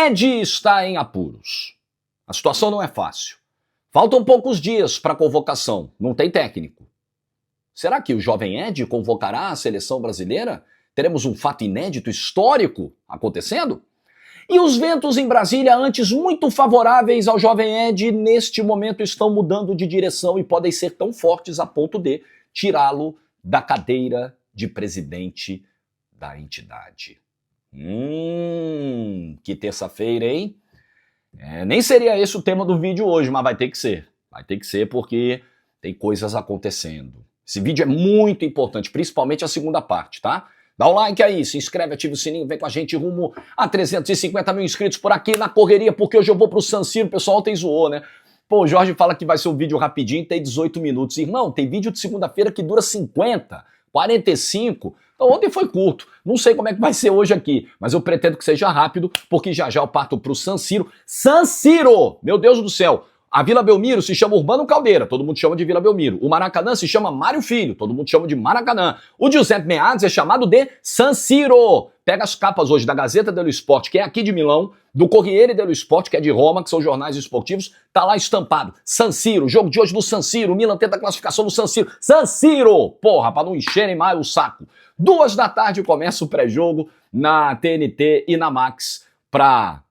Ed está em apuros. A situação não é fácil. Faltam poucos dias para a convocação, não tem técnico. Será que o jovem Ed convocará a seleção brasileira? Teremos um fato inédito, histórico, acontecendo? E os ventos em Brasília, antes muito favoráveis ao jovem Ed, neste momento estão mudando de direção e podem ser tão fortes a ponto de tirá-lo da cadeira de presidente da entidade. Que terça-feira, hein? Nem seria esse o tema do vídeo hoje, mas vai ter que ser. Vai ter que ser porque tem coisas acontecendo. Esse vídeo é muito importante, principalmente a segunda parte, tá? Dá o like aí, se inscreve, ativa o sininho, vem com a gente rumo a 350 mil inscritos por aqui na correria, porque hoje eu vou pro San Siro, o pessoal ontem zoou, né? Pô, o Jorge fala que vai ser um vídeo rapidinho, tem 18 minutos. Irmão, tem vídeo de segunda-feira que dura 50, 45. Então ontem foi curto. Não sei como é que vai ser hoje aqui, mas eu pretendo que seja rápido, porque já já eu parto pro San Siro. San Siro! Meu Deus do céu! A Vila Belmiro se chama Urbano Caldeira, todo mundo chama de Vila Belmiro. O Maracanã se chama Mário Filho, todo mundo chama de Maracanã. O Giuseppe Meazza é chamado de San Siro. Pega as capas hoje da Gazeta dello Sport, que é aqui de Milão, do Corriere dello Sport, que é de Roma, que são jornais esportivos, tá lá estampado. San Siro, jogo de hoje no San Siro, o Milan tenta a classificação no San Siro. San Siro! Porra, pra não encherem mais o saco. 2 da tarde começa o pré-jogo na TNT e na Max pra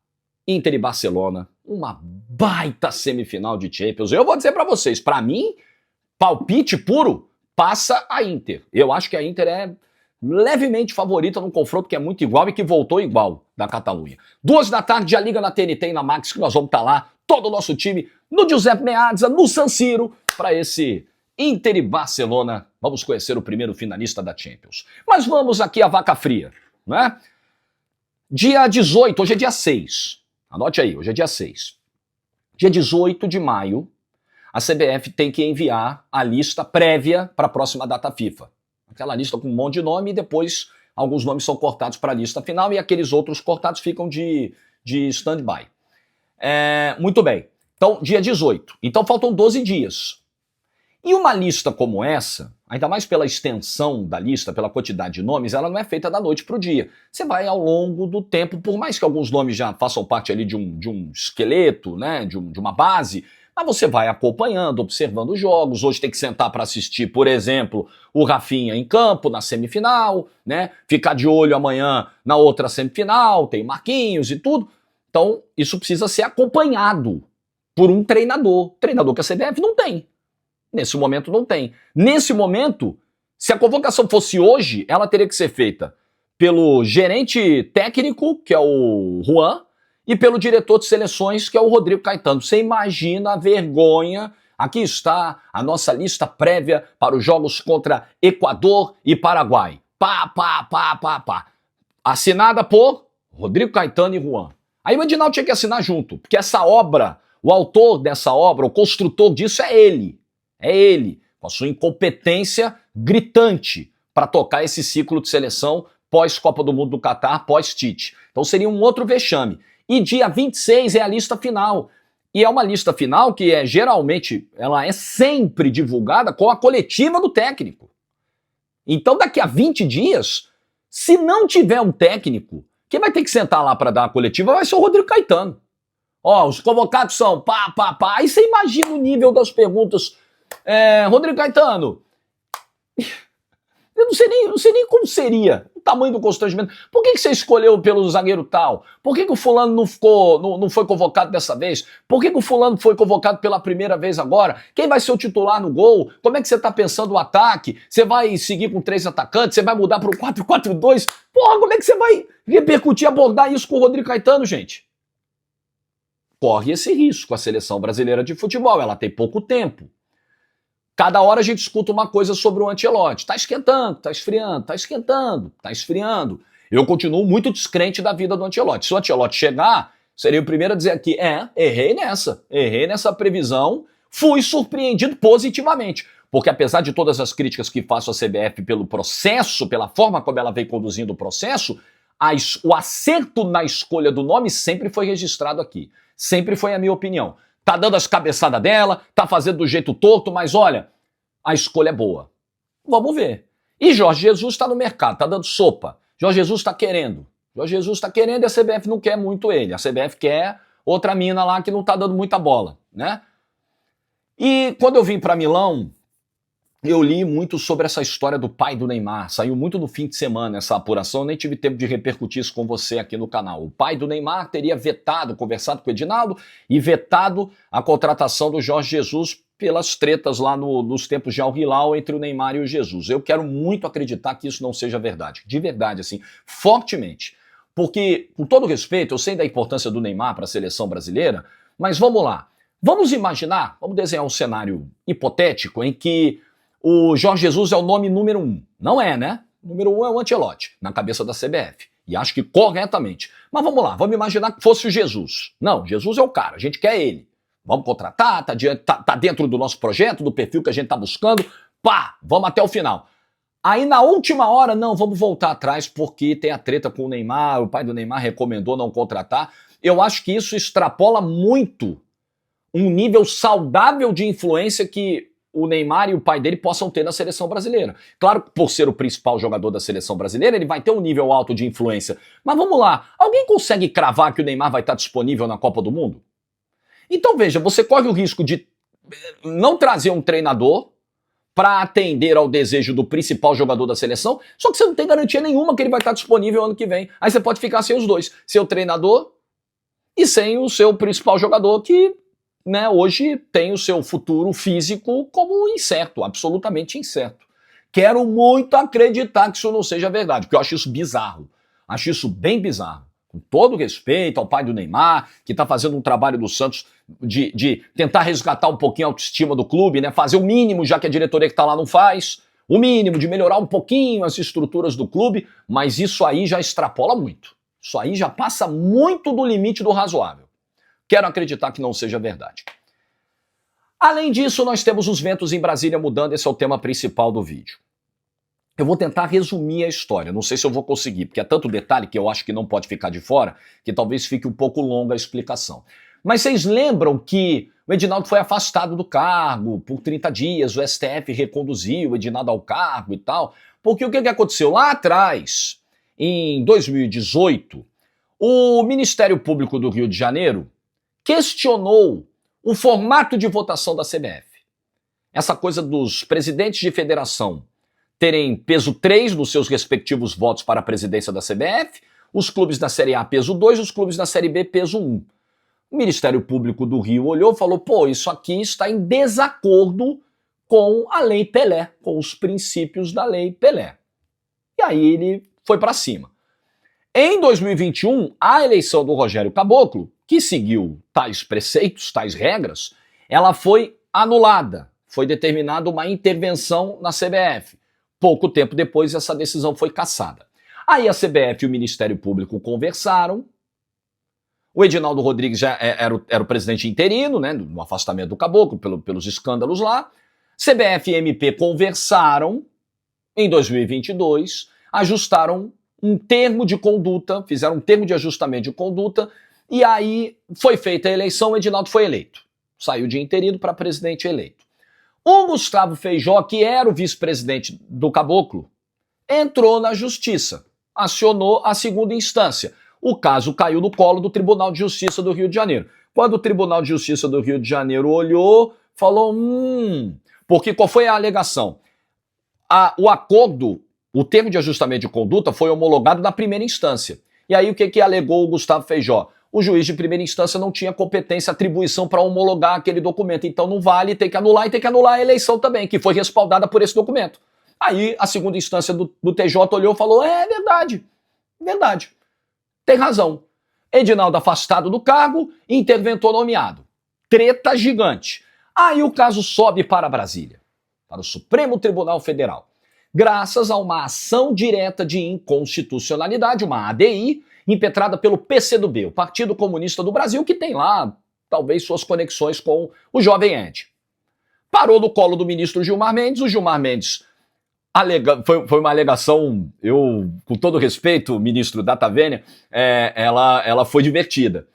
Inter e Barcelona. Uma baita semifinal de Champions. Eu vou dizer pra vocês, pra mim, palpite puro, passa a Inter. Eu acho que a Inter é levemente favorita num confronto que é muito igual e que voltou igual da Catalunha. 2 da tarde, já liga na TNT e na Max, que nós vamos estar lá, todo o nosso time, no Giuseppe Meazza, no San Siro, para esse Inter e Barcelona. Vamos conhecer o primeiro finalista da Champions. Mas vamos aqui à vaca fria, né? Dia 18, hoje é dia 6. Anote aí, hoje é dia 6. Dia 18 de maio, a CBF tem que enviar a lista prévia para a próxima data FIFA. Aquela lista com um monte de nome e depois alguns nomes são cortados para a lista final e aqueles outros cortados ficam de stand-by. Muito bem. Então, dia 18. Então, faltam 12 dias. E uma lista como essa, ainda mais pela extensão da lista, pela quantidade de nomes, ela não é feita da noite para o dia. Você vai ao longo do tempo, por mais que alguns nomes já façam parte ali de um esqueleto, né, de uma base, mas você vai acompanhando, observando os jogos. Hoje tem que sentar para assistir, por exemplo, o Rafinha em campo na semifinal, né? Ficar de olho amanhã na outra semifinal, tem Marquinhos e tudo. Então, isso precisa ser acompanhado por um treinador que a CBF não tem. Nesse momento não tem. Nesse momento, se a convocação fosse hoje, ela teria que ser feita pelo gerente técnico, que é o Juan, e pelo diretor de seleções, que é o Rodrigo Caetano. Você imagina a vergonha. Aqui está a nossa lista prévia para os jogos contra Equador e Paraguai. Pá. Assinada por Rodrigo Caetano e Juan. Aí o Edinaldo tinha que assinar junto, porque essa obra, o autor dessa obra, o construtor disso é ele. É ele, com a sua incompetência gritante para tocar esse ciclo de seleção pós-Copa do Mundo do Catar, pós-Tite. Então seria um outro vexame. E dia 26 é a lista final. E é uma lista final que ela é sempre divulgada com a coletiva do técnico. Então daqui a 20 dias, se não tiver um técnico, quem vai ter que sentar lá para dar a coletiva vai ser o Rodrigo Caetano. Os convocados são pá. Aí você imagina o nível das perguntas. Rodrigo Caetano, eu não sei nem como seria o tamanho do constrangimento. Por que você escolheu pelo zagueiro tal? Por que o fulano não foi convocado dessa vez? Por que o fulano foi convocado pela primeira vez agora? Quem vai ser o titular no gol? Como é que você está pensando o ataque? Você vai seguir com 3 atacantes? Você vai mudar para o 4-4-2? Porra, como é que você vai repercutir, abordar isso com o Rodrigo Caetano, gente? Corre esse risco a seleção brasileira de futebol, ela tem pouco tempo. Cada hora a gente escuta uma coisa sobre o Ancelotti. Tá esquentando, tá esfriando, tá esquentando, tá esfriando. Eu continuo muito descrente da vida do Ancelotti. Se o Ancelotti chegar, seria o primeiro a dizer aqui, errei nessa previsão, fui surpreendido positivamente. Porque apesar de todas as críticas que faço à CBF pelo processo, pela forma como ela vem conduzindo o processo, o acerto na escolha do nome sempre foi registrado aqui. Sempre foi a minha opinião. Tá dando as cabeçadas dela, tá fazendo do jeito torto, mas olha, a escolha é boa. Vamos ver. E Jorge Jesus tá no mercado, tá dando sopa. Jorge Jesus tá querendo. Jorge Jesus está querendo e a CBF não quer muito ele. A CBF quer outra mina lá que não está dando muita bola, né? E quando eu vim para Milão, eu li muito sobre essa história do pai do Neymar. Saiu muito no fim de semana essa apuração, nem tive tempo de repercutir isso com você aqui no canal. O pai do Neymar teria vetado, conversado com o Edinaldo, e vetado a contratação do Jorge Jesus pelas tretas lá nos tempos de Al Hilal entre o Neymar e o Jesus. Eu quero muito acreditar que isso não seja verdade. De verdade, assim, fortemente. Porque, com todo respeito, eu sei da importância do Neymar para a seleção brasileira, mas vamos lá. Vamos imaginar, vamos desenhar um cenário hipotético em que o Jorge Jesus é o nome número 1. Não é, né? O número 1 é o Ancelotti, na cabeça da CBF. E acho que corretamente. Mas vamos lá, vamos imaginar que fosse o Jesus. Não, Jesus é o cara, a gente quer ele. Vamos contratar, tá dentro do nosso projeto, do perfil que a gente tá buscando. Pá, vamos até o final. Aí na última hora, não, vamos voltar atrás porque tem a treta com o Neymar, o pai do Neymar recomendou não contratar. Eu acho que isso extrapola muito um nível saudável de influência que o Neymar e o pai dele possam ter na seleção brasileira. Claro que por ser o principal jogador da seleção brasileira, ele vai ter um nível alto de influência. Mas vamos lá, alguém consegue cravar que o Neymar vai estar disponível na Copa do Mundo? Então veja, você corre o risco de não trazer um treinador para atender ao desejo do principal jogador da seleção, só que você não tem garantia nenhuma que ele vai estar disponível ano que vem. Aí você pode ficar sem os dois, seu treinador e sem o seu principal jogador que, né, hoje tem o seu futuro físico como incerto, absolutamente incerto. Quero muito acreditar que isso não seja verdade, porque eu acho isso bizarro. Acho isso bem bizarro. Com todo respeito ao pai do Neymar, que está fazendo um trabalho do Santos de tentar resgatar um pouquinho a autoestima do clube, né? Fazer o mínimo, já que a diretoria que está lá não faz, o mínimo de melhorar um pouquinho as estruturas do clube, mas isso aí já extrapola muito. Isso aí já passa muito do limite do razoável. Quero acreditar que não seja verdade. Além disso, nós temos os ventos em Brasília mudando, esse é o tema principal do vídeo. Eu vou tentar resumir a história, não sei se eu vou conseguir, porque é tanto detalhe que eu acho que não pode ficar de fora, que talvez fique um pouco longa a explicação. Mas vocês lembram que o Edinaldo foi afastado do cargo por 30 dias, o STF reconduziu o Edinaldo ao cargo e tal, porque o que aconteceu? Lá atrás, em 2018, o Ministério Público do Rio de Janeiro questionou o formato de votação da CBF. Essa coisa dos presidentes de federação terem peso 3 nos seus respectivos votos para a presidência da CBF, os clubes da Série A peso 2, os clubes da Série B peso 1. O Ministério Público do Rio olhou e falou, pô, isso aqui está em desacordo com a Lei Pelé, com os princípios da Lei Pelé. E aí ele foi para cima. Em 2021, a eleição do Rogério Caboclo, que seguiu tais preceitos, tais regras, ela foi anulada. Foi determinada uma intervenção na CBF. Pouco tempo depois, essa decisão foi cassada. Aí a CBF e o Ministério Público conversaram. O Edinaldo Rodrigues já era o presidente interino, né, no afastamento do Caboclo, pelos escândalos lá. CBF e MP conversaram em 2022, ajustaram um termo de conduta, fizeram um termo de ajustamento de conduta, e aí foi feita a eleição, o Edinaldo foi eleito. Saiu de interino para presidente eleito. O Gustavo Feijó, que era o vice-presidente do Caboclo, entrou na justiça, acionou a segunda instância. O caso caiu no colo do Tribunal de Justiça do Rio de Janeiro. Quando o Tribunal de Justiça do Rio de Janeiro olhou, falou, porque qual foi a alegação? O acordo, o termo de ajustamento de conduta foi homologado na primeira instância. E aí o que alegou o Gustavo Feijó? O juiz de primeira instância não tinha competência, atribuição para homologar aquele documento. Então não vale, tem que anular e tem que anular a eleição também, que foi respaldada por esse documento. Aí a segunda instância do TJ olhou e falou, é verdade, verdade, tem razão. Edinaldo afastado do cargo, interventor nomeado. Treta gigante. Aí o caso sobe para Brasília, para o Supremo Tribunal Federal. Graças a uma ação direta de inconstitucionalidade, uma ADI, impetrada pelo PCdoB, o Partido Comunista do Brasil, que tem lá, talvez, suas conexões com o Jovem Nerd. Parou no colo do ministro Gilmar Mendes, o Gilmar Mendes foi uma alegação, eu, com todo respeito, ministro Data Vênia, ela foi divertida,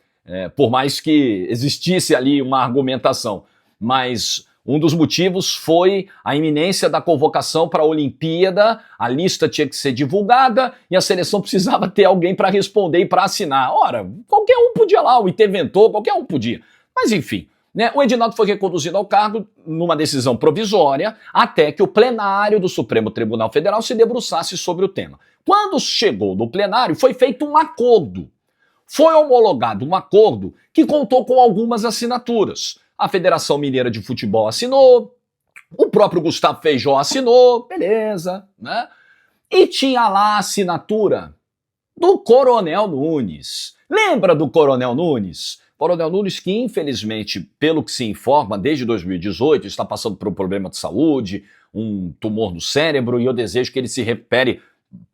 por mais que existisse ali uma argumentação, mas Um dos motivos foi a iminência da convocação para a Olimpíada, a lista tinha que ser divulgada e a seleção precisava ter alguém para responder e para assinar. Ora, qualquer um podia lá, o IT ventou, qualquer um podia. Mas enfim, né, o Edinaldo foi reconduzido ao cargo numa decisão provisória até que o plenário do Supremo Tribunal Federal se debruçasse sobre o tema. Quando chegou no plenário, foi feito um acordo. Foi homologado um acordo que contou com algumas assinaturas. A Federação Mineira de Futebol assinou, o próprio Gustavo Feijó assinou, beleza, né? E tinha lá a assinatura do Coronel Nunes. Lembra do Coronel Nunes? Coronel Nunes que, infelizmente, pelo que se informa, desde 2018, está passando por um problema de saúde, um tumor no cérebro, e eu desejo que ele se recupere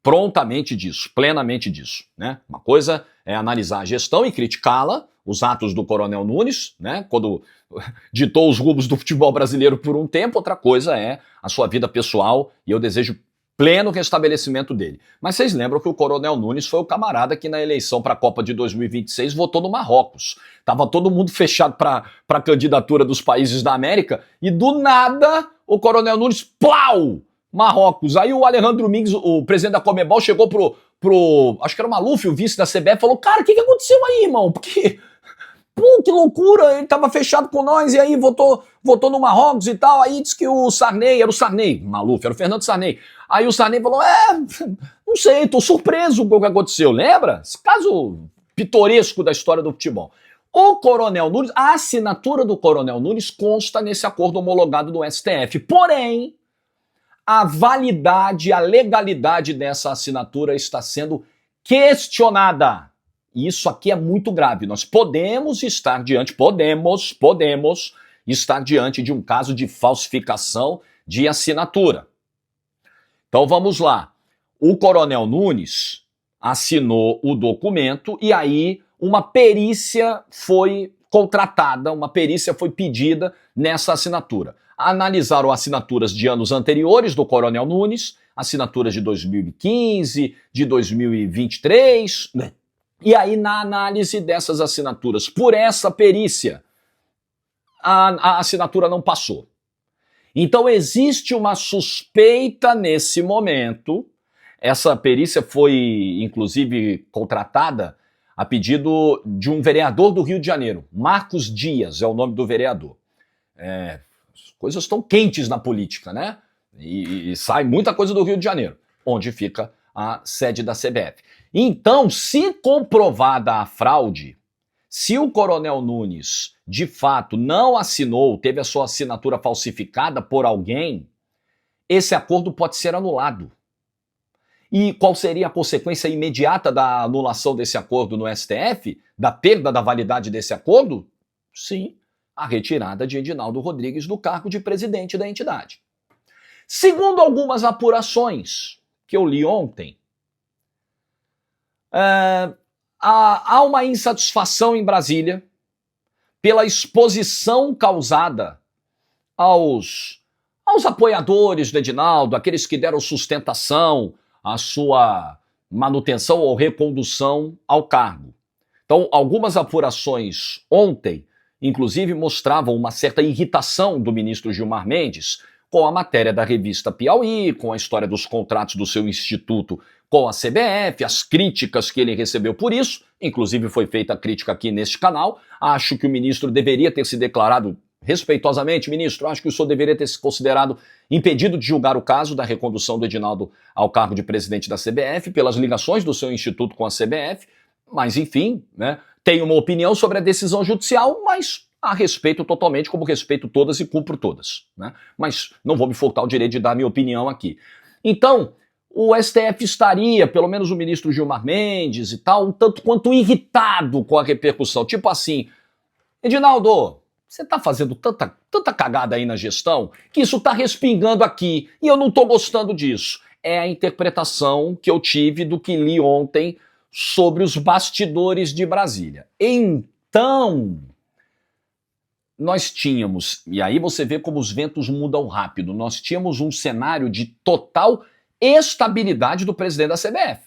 prontamente disso, plenamente disso, né? Uma coisa é analisar a gestão e criticá-la, os atos do Coronel Nunes, né? Quando ditou os rumos do futebol brasileiro por um tempo, outra coisa é a sua vida pessoal, e eu desejo pleno restabelecimento dele. Mas vocês lembram que o Coronel Nunes foi o camarada que na eleição para a Copa de 2026 votou no Marrocos. Tava todo mundo fechado para a candidatura dos países da América, e do nada o Coronel Nunes, plau! Marrocos. Aí o Alejandro Domingues, o presidente da Conmebol, chegou pro acho que era o Maluf, o vice da CBF, falou, cara, o que aconteceu aí, irmão? Porque, pô, que loucura, ele tava fechado com nós e aí votou no Marrocos e tal, aí disse que o Sarney, era o Sarney, Maluf, era o Fernando Sarney. Aí o Sarney falou, não sei, tô surpreso com o que aconteceu, lembra? Esse caso pitoresco da história do futebol. O Coronel Nunes, a assinatura do Coronel Nunes consta nesse acordo homologado do STF, porém, a validade, a legalidade dessa assinatura está sendo questionada. E isso aqui é muito grave. Nós podemos estar diante de um caso de falsificação de assinatura. Então vamos lá. O Coronel Nunes assinou o documento e aí uma perícia foi contratada, uma perícia foi pedida nessa assinatura. Analisaram assinaturas de anos anteriores do Coronel Nunes, assinaturas de 2015, de 2023, né? E aí, na análise dessas assinaturas, por essa perícia, a assinatura não passou. Então, existe uma suspeita nesse momento. Essa perícia foi, inclusive, contratada a pedido de um vereador do Rio de Janeiro. Marcos Dias é o nome do vereador. As coisas estão quentes na política, né? E sai muita coisa do Rio de Janeiro, onde fica a sede da CBF. Então, se comprovada a fraude, se o Coronel Nunes, de fato, não assinou, teve a sua assinatura falsificada por alguém, esse acordo pode ser anulado. E qual seria a consequência imediata da anulação desse acordo no STF? Da perda da validade desse acordo? Sim, a retirada de Edinaldo Rodrigues do cargo de presidente da entidade. Segundo algumas apurações que eu li ontem, há uma insatisfação em Brasília pela exposição causada aos apoiadores do Edinaldo, aqueles que deram sustentação à sua manutenção ou recondução ao cargo. Então, algumas apurações ontem, inclusive, mostravam uma certa irritação do ministro Gilmar Mendes com a matéria da revista Piauí, com a história dos contratos do seu instituto com a CBF, as críticas que ele recebeu por isso, inclusive foi feita a crítica aqui neste canal. Acho que o ministro deveria ter se declarado respeitosamente, ministro, acho que o senhor deveria ter se considerado impedido de julgar o caso da recondução do Edinaldo ao cargo de presidente da CBF, pelas ligações do seu instituto com a CBF, mas enfim, né, tenho uma opinião sobre a decisão judicial, mas a respeito totalmente, como respeito todas e cumpro todas, né? Mas não vou me furtar o direito de dar minha opinião aqui. Então, o STF estaria, pelo menos o ministro Gilmar Mendes e tal, um tanto quanto irritado com a repercussão. Tipo assim, Edinaldo, você tá fazendo tanta cagada aí na gestão que isso tá respingando aqui e eu não tô gostando disso. É a interpretação que eu tive do que li ontem sobre os bastidores de Brasília. Então, nós tínhamos, e aí você vê como os ventos mudam rápido, nós tínhamos um cenário de total estabilidade do presidente da CBF.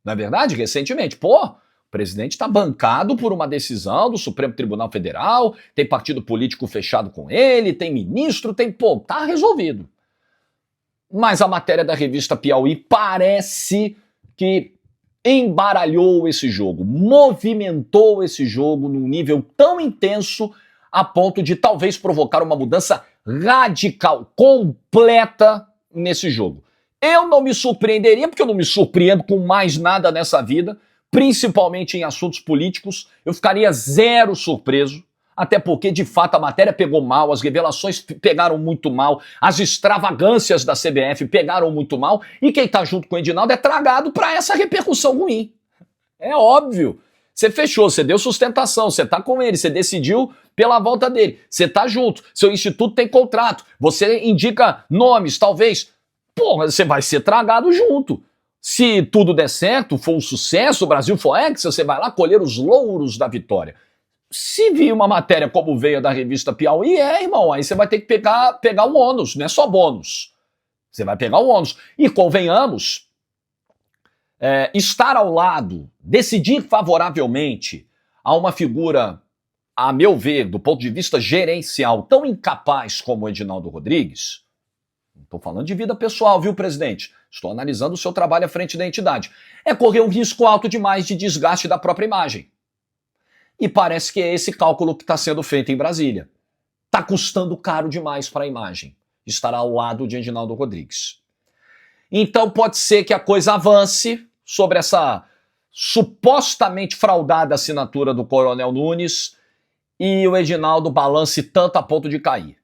Não é verdade? Recentemente. Pô, O presidente está bancado por uma decisão do Supremo Tribunal Federal, tem partido político fechado com ele, tem ministro, pô, tá resolvido. Mas a matéria da revista Piauí parece que embaralhou esse jogo, movimentou esse jogo num nível tão intenso a ponto de talvez provocar uma mudança radical, completa nesse jogo. Eu não me surpreenderia, porque eu não me surpreendo com mais nada nessa vida, principalmente em assuntos políticos, eu ficaria zero surpreso, até porque, de fato, a matéria pegou mal, as revelações pegaram muito mal, as extravagâncias da CBF pegaram muito mal, e quem tá junto com o Edinaldo é tragado para essa repercussão ruim. É óbvio. Você fechou, você deu sustentação, você tá com ele, você decidiu pela volta dele, você tá junto, seu instituto tem contrato, você indica nomes, talvez. Porra, você vai ser tragado junto. Se tudo der certo, for um sucesso, o Brasil for ex, você vai lá colher os louros da vitória. Se vir uma matéria como veio da revista Piauí, irmão, aí você vai ter que pegar o ônus, não é só bônus. Você vai pegar o ônus. E convenhamos, estar ao lado, decidir favoravelmente a uma figura, a meu ver, do ponto de vista gerencial, tão incapaz como o Edinaldo Rodrigues, não estou falando de vida pessoal, viu, presidente? Estou analisando o seu trabalho à frente da entidade. É correr um risco alto demais de desgaste da própria imagem. E parece que é esse cálculo que está sendo feito em Brasília. Está custando caro demais para a imagem estar ao lado de Edinaldo Rodrigues. Então pode ser que a coisa avance sobre essa supostamente fraudada assinatura do Coronel Nunes e o Edinaldo balance tanto a ponto de cair.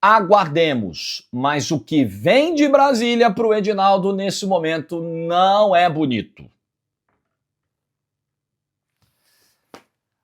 Aguardemos, mas o que vem de Brasília para o Edinaldo nesse momento não é bonito.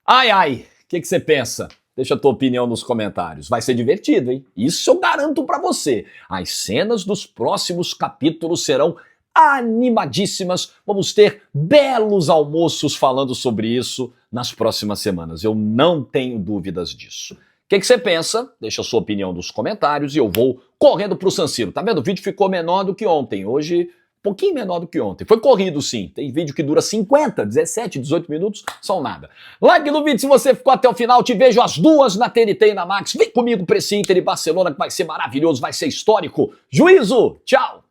Ai, ai, o que você pensa? Deixa a tua opinião nos comentários. Vai ser divertido, hein? Isso eu garanto pra você. As cenas dos próximos capítulos serão animadíssimas. Vamos ter belos almoços falando sobre isso nas próximas semanas. Eu não tenho dúvidas disso. O que você pensa? Deixa a sua opinião nos comentários e eu vou correndo pro San Siro. Tá vendo? O vídeo ficou menor do que ontem. Hoje, um pouquinho menor do que ontem. Foi corrido, sim. Tem vídeo que dura 50, 17, 18 minutos, são nada. Like no vídeo se você ficou até o final. Te vejo às 2 na TNT e na Max. Vem comigo pra esse Inter e Barcelona que vai ser maravilhoso, vai ser histórico. Juízo! Tchau!